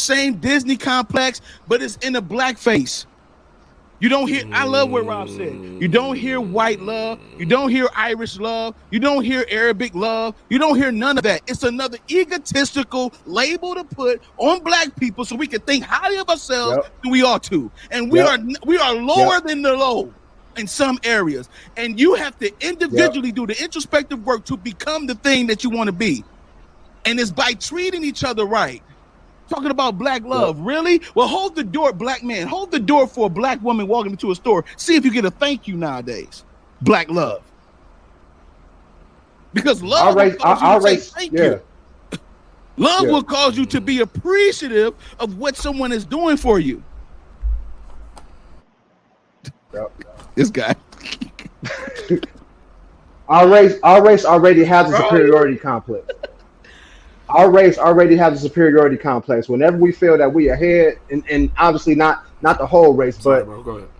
same Disney complex, but it's in a blackface. You don't hear, I love what Rob said. You don't hear white love. You don't hear Irish love. You don't hear Arabic love. You don't hear none of that. It's another egotistical label to put on black people so we can think highly of ourselves than we ought to. And we are lower than the low in some areas. And you have to individually do the introspective work to become the thing that you want to be. And it's by treating each other right. Talking about black love, really? Well, hold the door, black man. Hold the door for a black woman walking into a store. See if you get a thank you nowadays. Black love. Because love will cause you to say thank you. Love will cause you to be appreciative of what someone is doing for you. This guy. Our race already has a superiority complex. Our race already has a superiority complex. Whenever we feel that we are ahead, and obviously not the whole race, but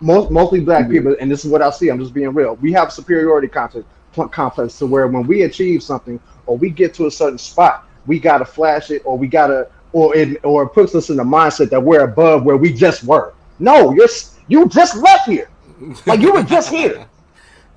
mostly black people, and this is what I see, I'm just being real. We have a superiority complex to where when we achieve something or we get to a certain spot, we gotta flash it, or we gotta, or it puts us in the mindset that we're above where we just were. No, you just left here, like you were just here.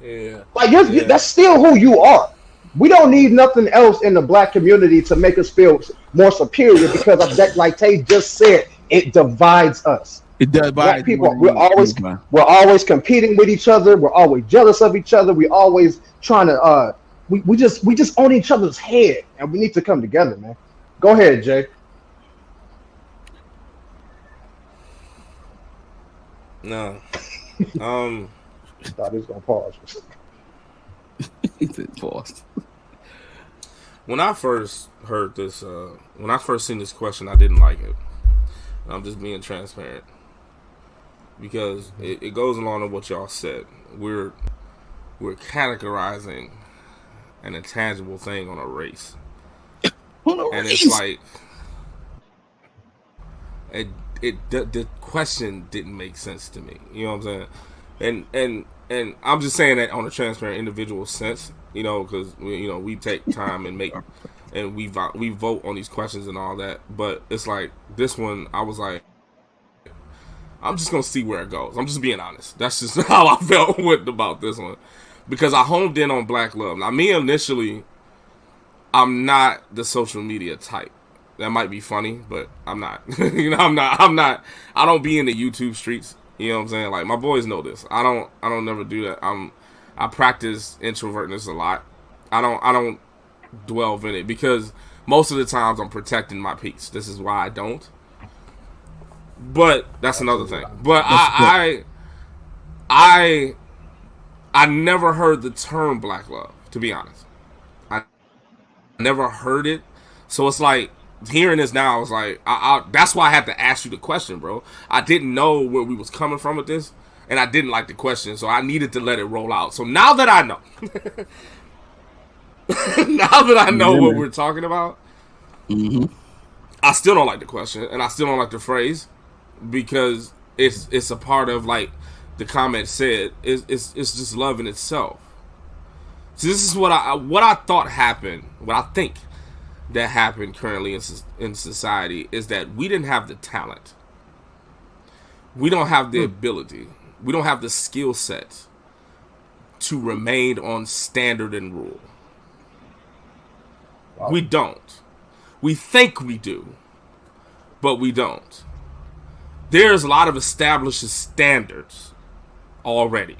That's still who you are. We don't need nothing else in the black community to make us feel more superior because of that. Like Tay just said, it divides us. It divides black people. We're always competing with each other. We're always jealous of each other. We always trying to. We just own each other's head, and we need to come together, man. Go ahead, Jay. No. Thought he was gonna pause. He said pause. When I first heard this, when I first seen this question, I didn't like it. I'm just being transparent because it goes along with what y'all said. We're categorizing an intangible thing on a race, and it's like the question didn't make sense to me. You know what I'm saying? And I'm just saying that on a transparent individual sense, you know, because we take time and we vote on these questions and all that. But it's like this one, I was like, I'm just gonna see where it goes. I'm just being honest. That's just how I felt about this one, because I homed in on black love. Now, me initially, I'm not the social media type. That might be funny, but I'm not. I'm not. I don't be in the YouTube streets. You know what I'm saying? Like, my boys know this. I don't never do that. I practice introvertness a lot. I don't dwell in it because most of the times I'm protecting my peace. This is why I don't. But that's another thing. But I never heard the term black love, to be honest. I never heard it. So it's like, hearing this now, I was like, that's why I had to ask you the question, bro. I didn't know where we was coming from with this, and I didn't like the question, so I needed to let it roll out. So now that I know, what we're talking about, I still don't like the question, and I still don't like the phrase, because it's a part of, like the comment said, it's just love in itself. So this is what I thought happened, what I think that happened currently in society is that we didn't have the talent. We don't have the ability. We don't have the skill set to remain on standard and rule. Wow. We don't. We think we do, but we don't. There's a lot of established standards already,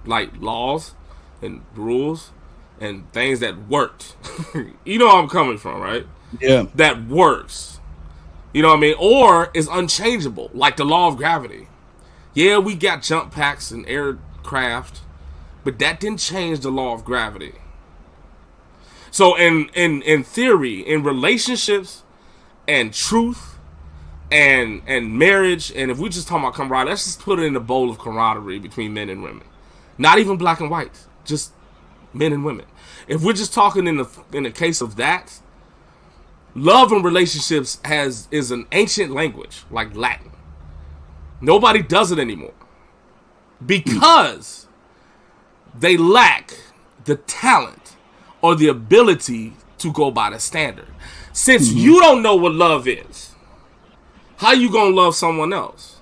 like laws and rules and things that worked. You know where I'm coming from, right? Yeah. That works. You know what I mean? Or is unchangeable, like the law of gravity. Yeah, we got jump packs and aircraft, but that didn't change the law of gravity. So in theory, in relationships and truth and marriage, and if we just talking about camaraderie, let's just put it in a bowl of camaraderie between men and women. Not even black and white, just men and women. If we're just talking in the case of that, love and relationships is an ancient language, like Latin. Nobody does it anymore because they lack the talent or the ability to go by the standard. Since you don't know what love is, how you gonna love someone else?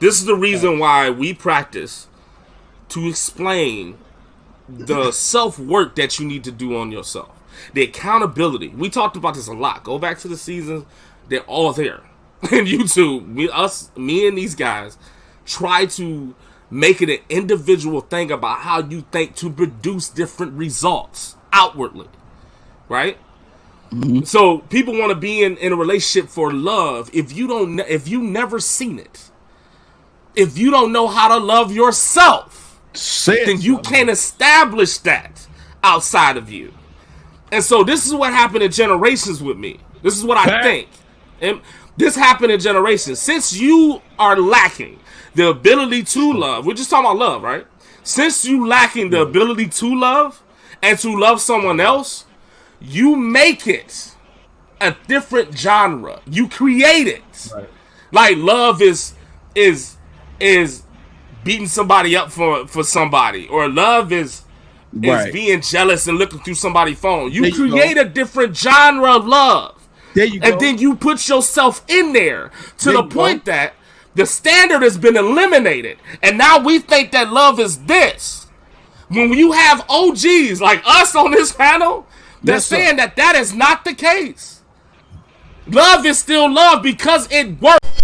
This is the reason why we practice to explain the self-work that you need to do on yourself. The accountability. We talked about this a lot. Go back to the seasons. They're all there. And YouTube, me and these guys try to make it an individual thing about how you think to produce different results outwardly. Right? Mm-hmm. So people want to be in a relationship for love. If you never seen it, if you don't know how to love yourself, then you can't establish that outside of you. And so this is what happened in generations with me. This is what I think. And this happened in generations. Since you are lacking the ability to love, we're just talking about love, right? Since you lacking the ability to love and to love someone else, you make it a different genre. You create it. Right. Like love is beating somebody up for somebody, or love is being jealous and looking through somebody's phone. You create a different genre of love. There you go. And then you put yourself in there to the point that the standard has been eliminated. And now we think that love is this. When you have OGs like us on this panel, they're saying that is not the case. Love is still love because it works.